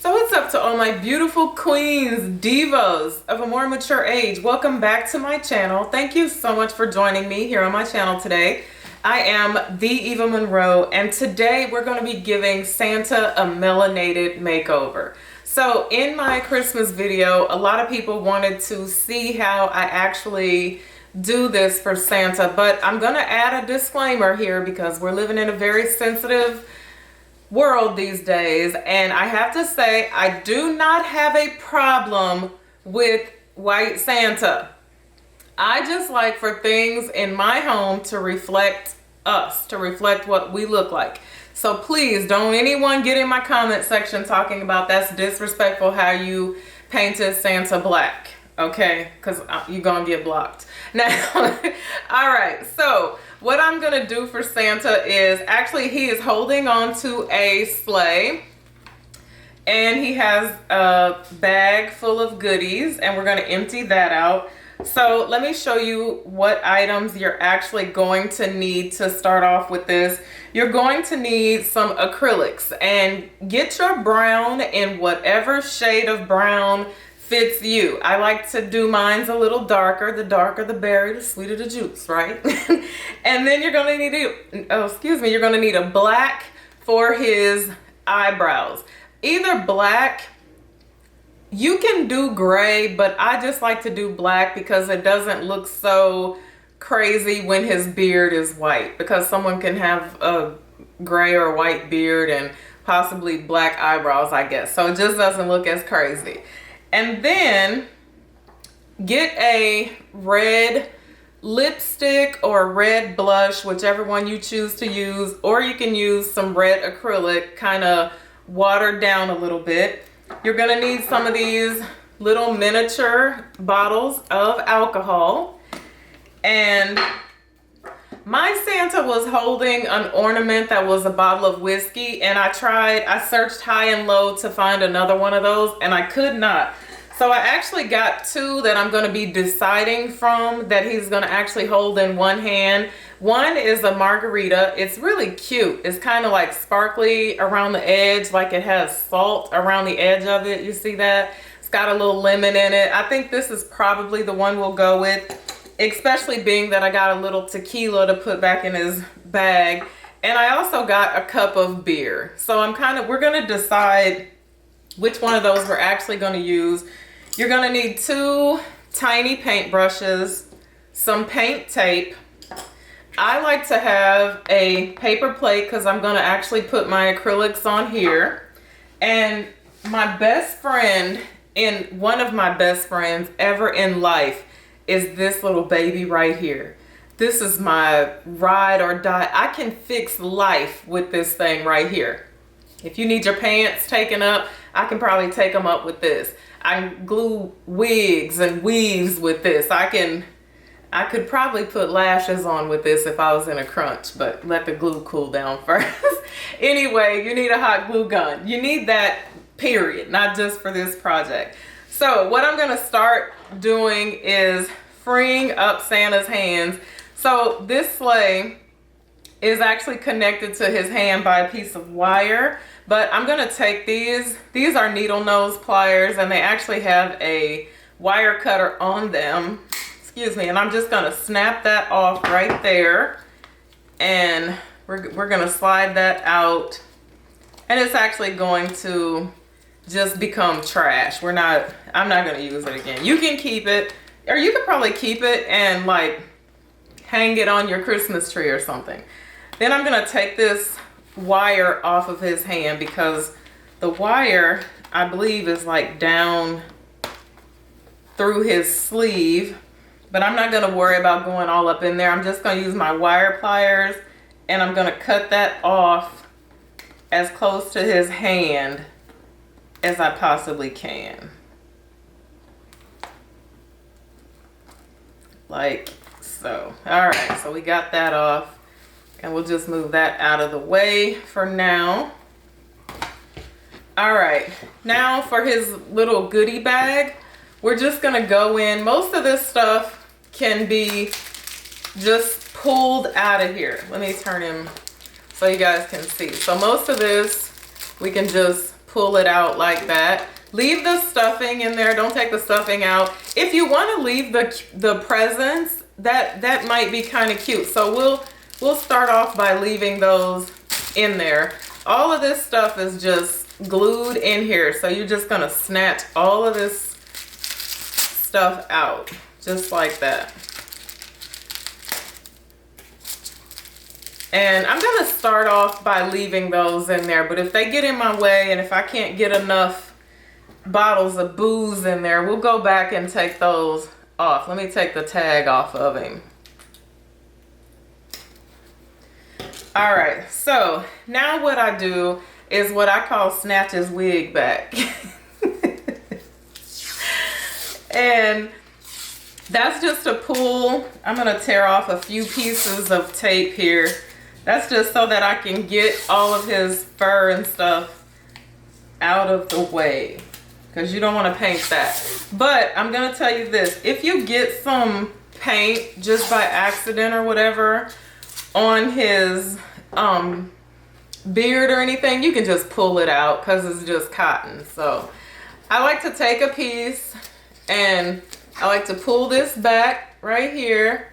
So what's up to all my beautiful queens, divas of a more mature age? Welcome back to my channel. Thank you so much for joining me here on my channel today. I am the Eva Monroe, and today we're going to be giving Santa a melanated makeover. So in my Christmas video, a lot of people wanted to see how I actually do this for Santa, but I'm going to add a disclaimer here because we're living in a very sensitive world these days, and I have to say I do not have a problem with white Santa. I just like for things in my home to reflect us, to reflect what we look like. So please don't anyone get in my comment section talking about that's disrespectful how you painted Santa black, okay? Because you're gonna get blocked. Now, all right, so what I'm gonna do for Santa is, actually he is holding on to a sleigh and he has a bag full of goodies, and we're gonna empty that out. So let me show you what items you're actually going to need to start off with this. You're going to need some acrylics, and get your brown in whatever shade of brown fits you. I like to do mine's a little darker. The darker the berry, the sweeter the juice, right? And then you're gonna need you're gonna need a black for his eyebrows. Either black, you can do gray, but I just like to do black because it doesn't look so crazy when his beard is white, because someone can have a gray or white beard and possibly black eyebrows, I guess. So it just doesn't look as crazy. And then get a red lipstick or red blush, whichever one you choose to use, or you can use some red acrylic, kind of watered down a little bit. You're gonna need some of these little miniature bottles of alcohol. And my Santa was holding an ornament that was a bottle of whiskey, and I searched high and low to find another one of those, and I could not. So I actually got two that I'm gonna be deciding from, that he's gonna actually hold in one hand. One is a margarita. It's really cute. It's kind of like sparkly around the edge, like it has salt around the edge of it. You see that? It's got a little lemon in it. I think this is probably the one we'll go with, especially being that I got a little tequila to put back in his bag. And I also got a cup of beer. So we're gonna decide which one of those we're actually gonna use. You're gonna need 2 tiny paint brushes, some paint tape. I like to have a paper plate because I'm gonna actually put my acrylics on here. And my best friend, one of my best friends ever in life, is this little baby right here. This is my ride or die. I can fix life with this thing right here. If you need your pants taken up, I can probably take them up with this. I glue wigs and weaves with this. I could probably put lashes on with this if I was in a crunch, but let the glue cool down first. Anyway, you need a hot glue gun. You need that, period, not just for this project. So what I'm gonna start doing is freeing up Santa's hands. So this sleigh is actually connected to his hand by a piece of wire, but I'm gonna take these are needle nose pliers, and they actually have a wire cutter on them, excuse me, and I'm just gonna snap that off right there, and we're gonna slide that out, and it's actually going to just become trash. I'm not gonna use it again. You can keep it, or you could probably keep it and like hang it on your Christmas tree or something. Then I'm gonna take this wire off of his hand, because the wire, I believe, is like down through his sleeve, but I'm not gonna worry about going all up in there. I'm just gonna use my wire pliers, and I'm gonna cut that off as close to his hand as I possibly can. Like so. All right, so we got that off. And we'll just move that out of the way for now. All right, now for his little goodie bag, we're just gonna go in. Most of this stuff can be just pulled out of here. Let me turn him so you guys can see. So most of this we can just pull it out like that. Leave the stuffing in there. Don't take the stuffing out. If you want to leave the presents, that might be kind of cute. So we'll start off by leaving those in there. All of this stuff is just glued in here, so you're just gonna snatch all of this stuff out just like that. And I'm gonna start off by leaving those in there, but if they get in my way and if I can't get enough bottles of booze in there, we'll go back and take those off. Let me take the tag off of him. All right, so now what I do is what I call snatch his wig back. And that's just to pull. I'm gonna tear off a few pieces of tape here. That's just so that I can get all of his fur and stuff out of the way, because you don't want to paint that. But I'm gonna tell you this, if you get some paint just by accident or whatever on his beard or anything, you can just pull it out because it's just cotton. So I like to take a piece and I like to pull this back right here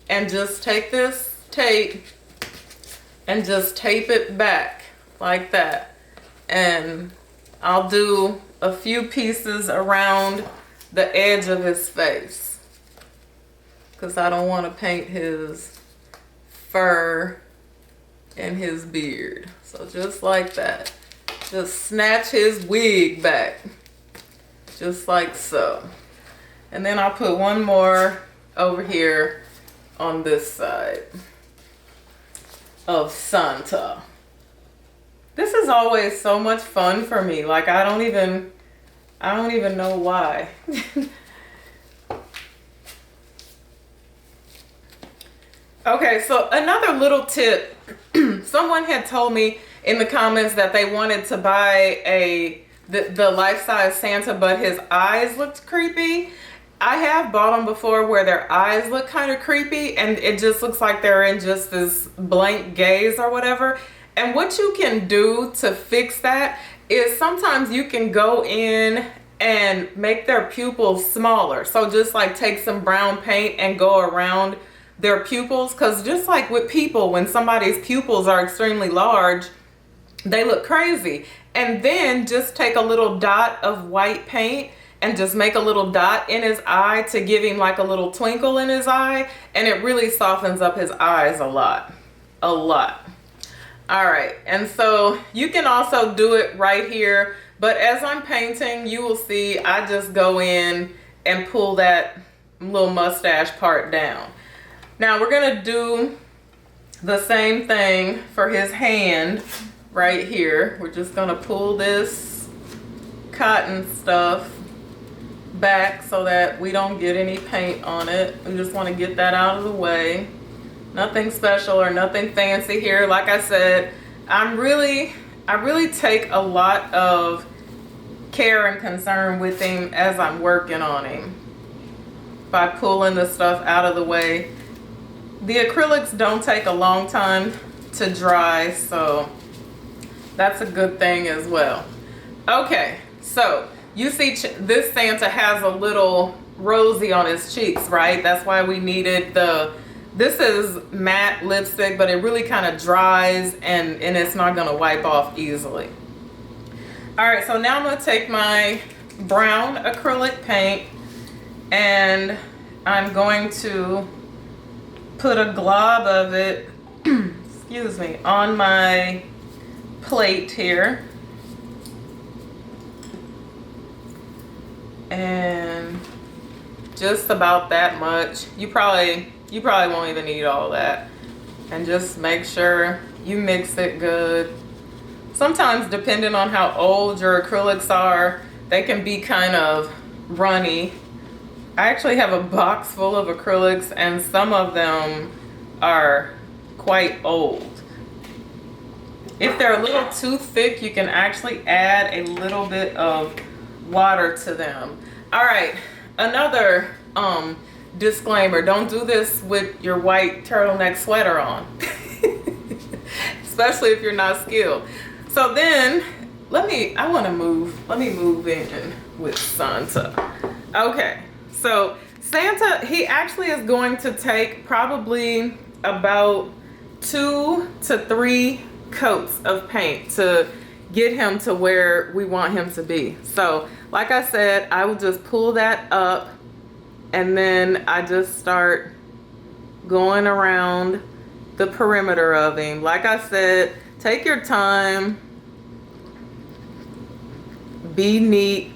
and just take this tape and just tape it back like that. And I'll do a few pieces around the edge of his face because I don't want to paint his fur and his beard. So just like that. Just snatch his wig back. Just like so. And then I'll put one more over here on this side of Santa. This is always so much fun for me. Like I don't even know why. Okay, so another little tip. Someone had told me in the comments that they wanted to buy the life-size Santa, but his eyes looked creepy. I have bought them before where their eyes look kind of creepy and it just looks like they're in just this blank gaze or whatever. And what you can do to fix that is sometimes you can go in and make their pupils smaller. So just like take some brown paint and go around their pupils, because just like with people, when somebody's pupils are extremely large, they look crazy. And then just take a little dot of white paint and just make a little dot in his eye to give him like a little twinkle in his eye, and it really softens up his eyes a lot. All right, and so you can also do it right here, but as I'm painting, you will see I just go in and pull that little mustache part down. Now we're gonna do the same thing for his hand right here. We're just gonna pull this cotton stuff back so that we don't get any paint on it. We just want to get that out of the way. Nothing special or nothing fancy here. Like I said, I really take a lot of care and concern with him as I'm working on him by pulling the stuff out of the way. The acrylics don't take a long time to dry, so that's a good thing as well. Okay, so you see this Santa has a little rosy on his cheeks, right? That's why we needed this is matte lipstick, but it really kind of dries and it's not gonna wipe off easily. All right, so now I'm gonna take my brown acrylic paint and I'm going to put a glob of it, excuse me, on my plate here. And just about that much. You probably won't even need all that. And just make sure you mix it good. Sometimes, depending on how old your acrylics are, they can be kind of runny. I actually have a box full of acrylics and some of them are quite old. If they're a little too thick, you can actually add a little bit of water to them. All right, another disclaimer, don't do this with your white turtleneck sweater on, especially if you're not skilled. So then let me move in with Santa. Okay, so Santa, he actually is going to take probably about 2 to 3 coats of paint to get him to where we want him to be. So like I said, I will just pull that up and then I just start going around the perimeter of him. Like I said, take your time, be neat.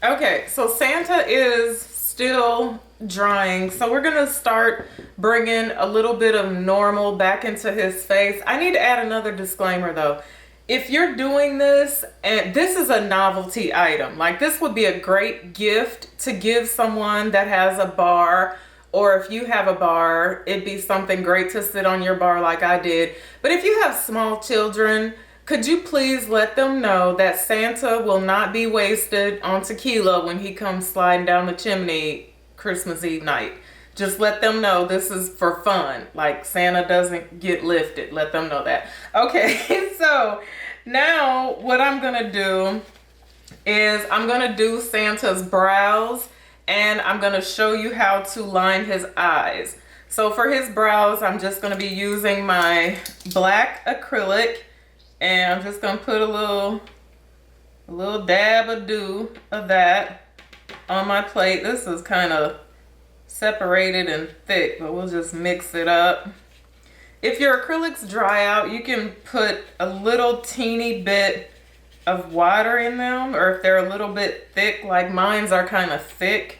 Okay, so Santa is still drying, so we're gonna start bringing a little bit of normal back into his face. I need to add another disclaimer though. If you're doing this, and this is a novelty item, like this would be a great gift to give someone that has a bar, or if you have a bar, it'd be something great to sit on your bar like I did. But if you have small children, could you please let them know that Santa will not be wasted on tequila when he comes sliding down the chimney Christmas Eve night? Just let them know this is for fun. Like Santa doesn't get lifted. Let them know that. Okay, so now what I'm gonna do is I'm gonna do Santa's brows and I'm gonna show you how to line his eyes. So for his brows, I'm just gonna be using my black acrylic. And I'm just gonna put a little dab of dew of that on my plate. This is kind of separated and thick, but we'll just mix it up. If your acrylics dry out, you can put a little teeny bit of water in them, or if they're a little bit thick, like mine's are kind of thick,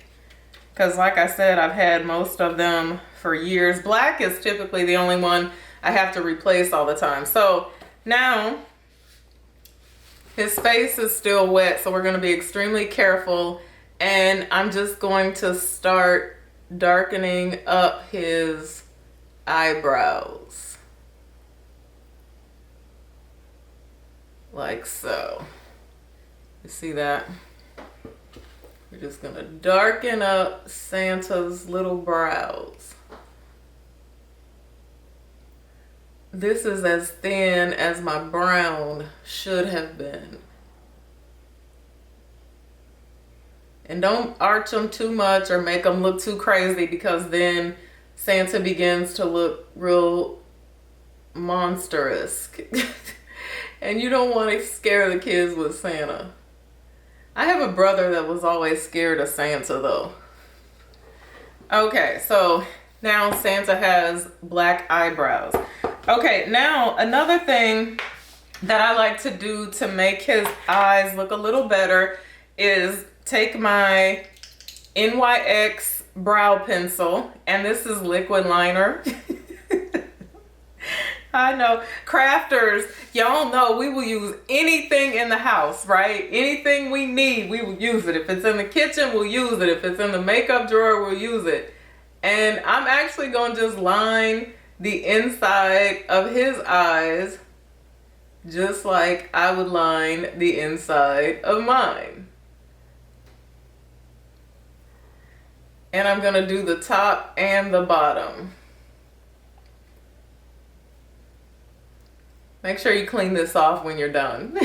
because like I said, I've had most of them for years. Black is typically the only one I have to replace all the time. So now, his face is still wet, so we're going to be extremely careful. And I'm just going to start darkening up his eyebrows. Like so. You see that? We're just going to darken up Santa's little brows. This is as thin as my brown should have been. And don't arch them too much or make them look too crazy, because then Santa begins to look real monstrous. And you don't want to scare the kids with Santa. I have a brother that was always scared of Santa though. Okay, so now Santa has black eyebrows. Okay, now another thing that I like to do to make his eyes look a little better is take my NYX brow pencil, and this is liquid liner. I know, crafters, y'all know we will use anything in the house, right? Anything we need, we will use it. If it's in the kitchen, we'll use it. If it's in the makeup drawer, we'll use it. And I'm actually going to just line the inside of his eyes just like I would line the inside of mine. And I'm gonna do the top and the bottom. Make sure you clean this off when you're done.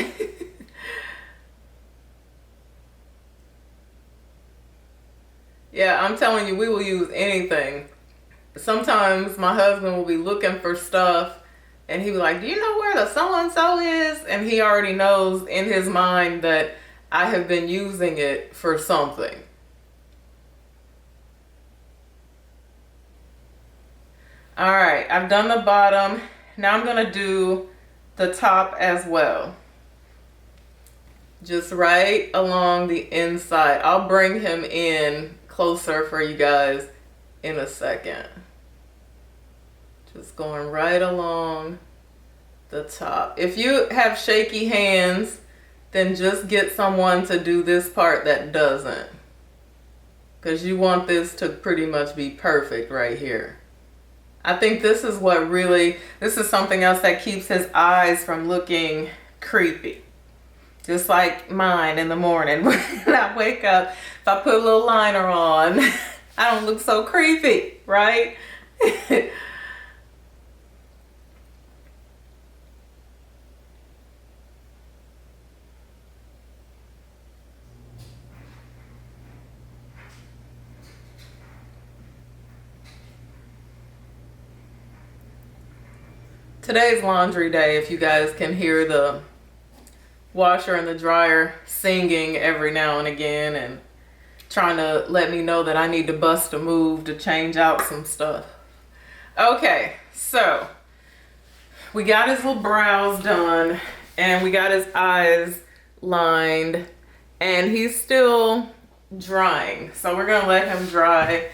Yeah, I'm telling you, we will use anything. Sometimes my husband will be looking for stuff and he'll be like, do you know where the so-and-so is? And he already knows in his mind that I have been using it for something. All right, I've done the bottom. Now I'm gonna do the top as well. Just right along the inside. I'll bring him in closer for you guys in a second. Just going right along the top. If you have shaky hands, then just get someone to do this part that doesn't. Because you want this to pretty much be perfect right here. I think this is what really, this is something else that keeps his eyes from looking creepy. Just like mine in the morning when I wake up, if I put a little liner on, I don't look so creepy, right? Today's laundry day, if you guys can hear the washer and the dryer singing every now and again and trying to let me know that I need to bust a move to change out some stuff. Okay, so we got his little brows done and we got his eyes lined and he's still drying. So we're gonna let him dry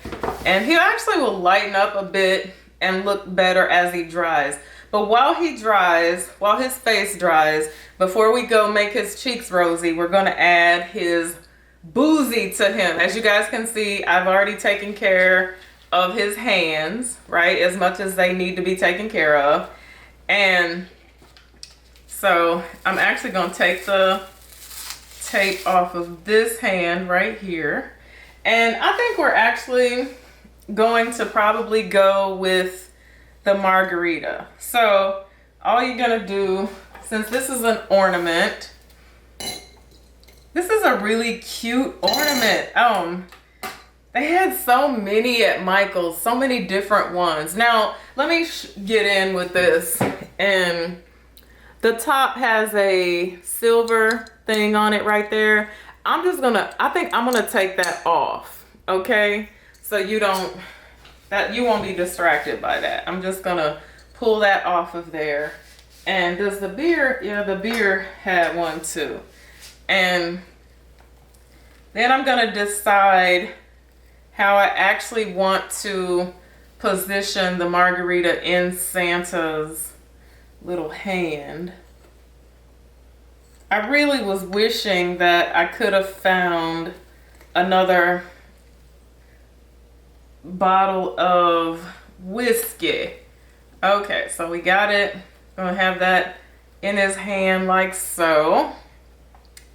and he actually will lighten up a bit and look better as he dries. But while he dries, while his face dries, before we go make his cheeks rosy, we're gonna add his Boozy to him. As you guys can see, I've already taken care of his hands, right? As much as they need to be taken care of. And so I'm actually gonna take the tape off of this hand right here. And I think we're actually going to probably go with the margarita. So all you're gonna do, since this is an ornament, this is a really cute ornament. They had so many at Michael's, so many different ones. Now let me get in with this. And the top has a silver thing on it right there. I think I'm gonna take that off, okay? So you won't be distracted by that. I'm just gonna pull that off of there. And does the beer, yeah, the beer had one too. And then I'm gonna decide how I actually want to position the margarita in Santa's little hand. I really was wishing that I could have found another bottle of whiskey. Okay, so we got it. Gonna have that in his hand like so.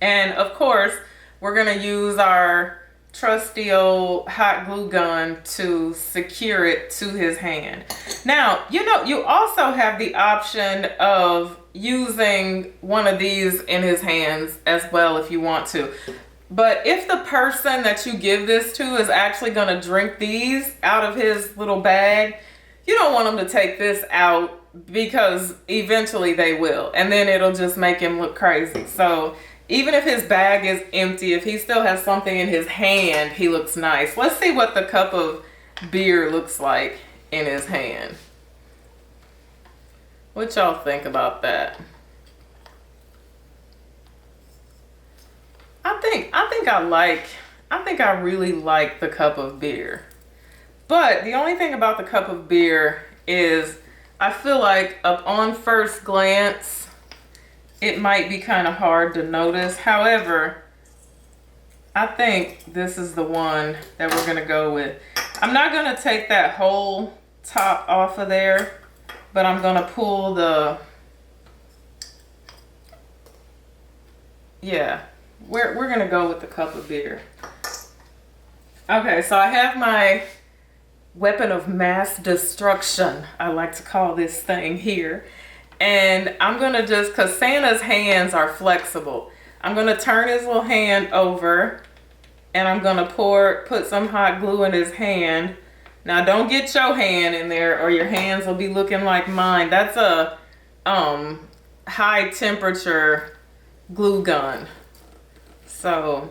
And of course, we're gonna use our trusty old hot glue gun to secure it to his hand. Now, you know, you also have the option of using one of these in his hands as well if you want to. But if the person that you give this to is actually gonna drink these out of his little bag, you don't want them to take this out because eventually they will. And then it'll just make him look crazy. So even if his bag is empty, if he still has something in his hand, he looks nice. Let's see what the cup of beer looks like in his hand. What y'all think about that? I think I really like the cup of beer. But the only thing about the cup of beer is I feel like upon first glance, it might be kind of hard to notice. However, I think this is the one that we're gonna go with. I'm not gonna take that whole top off of there, but I'm gonna pull the, yeah, we're gonna go with the cup of beer. Okay, so I have my weapon of mass destruction, I like to call this thing here. And I'm gonna just, cause Santa's hands are flexible, I'm gonna turn his little hand over and I'm gonna put some hot glue in his hand. Now don't get your hand in there or your hands will be looking like mine. That's a high temperature glue gun. So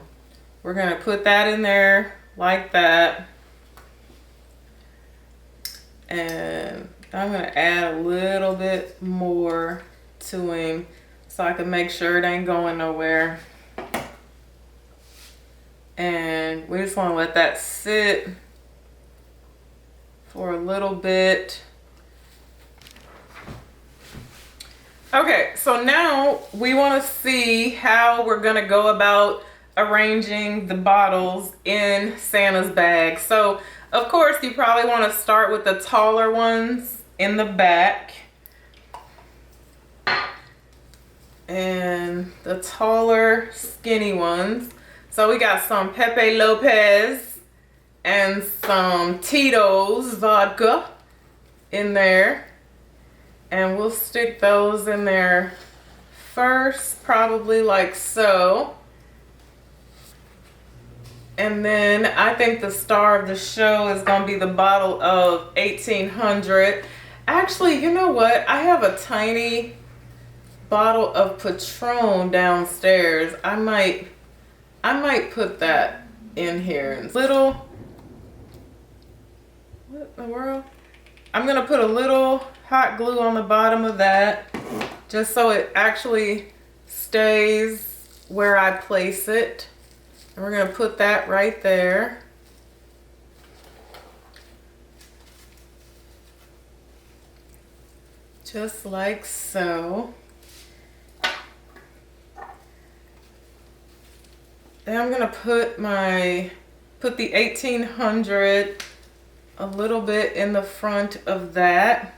we're gonna put that in there like that. And I'm gonna add a little bit more to him so I can make sure it ain't going nowhere. And we just wanna let that sit for a little bit. Okay, so now we wanna see how we're gonna go about arranging the bottles in Santa's bag. So of course you probably want to start with the taller ones in the back. And the taller skinny ones. So we got some Pepe Lopez and some Tito's vodka in there. And we'll stick those in there first, probably like so. And then I think the star of the show is gonna be the bottle of 1800. Actually, you know what? I have a tiny bottle of Patron downstairs. I might put that in here. Little, what in the world? I'm gonna put a little hot glue on the bottom of that, just so it actually stays where I place it. And we're gonna put that right there. Just like so. Then I'm gonna put the 1800 a little bit in the front of that.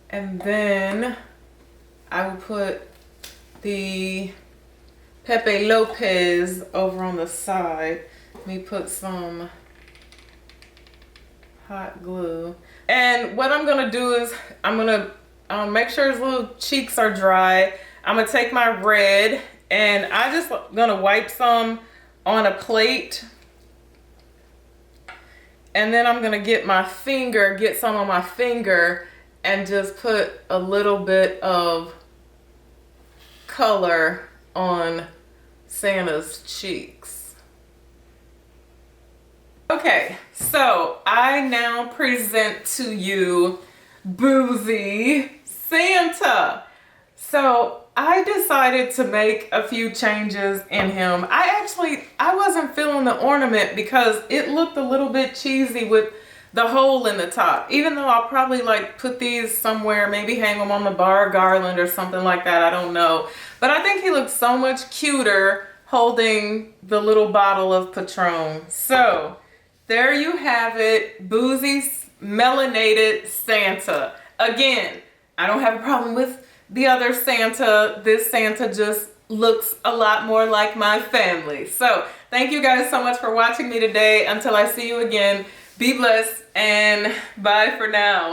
And then I will put the Pepe Lopez over on the side. Let me put some hot glue. And what I'm gonna do is I'm gonna make sure his little cheeks are dry. I'm gonna take my red and I just gonna wipe some on a plate. And then I'm gonna get some on my finger and just put a little bit of color on Santa's cheeks. Okay, so I now present to you Boozy Santa. So I decided to make a few changes in him. I wasn't feeling the ornament because it looked a little bit cheesy with the hole in the top. Even though I'll probably like put these somewhere, maybe hang them on the bar garland or something like that, I don't know. But I think he looks so much cuter holding the little bottle of Patron. So there you have it, Boozy's melanated Santa. Again, I don't have a problem with the other Santa. This Santa just looks a lot more like my family. So thank you guys so much for watching me today. Until I see you again, be blessed and bye for now.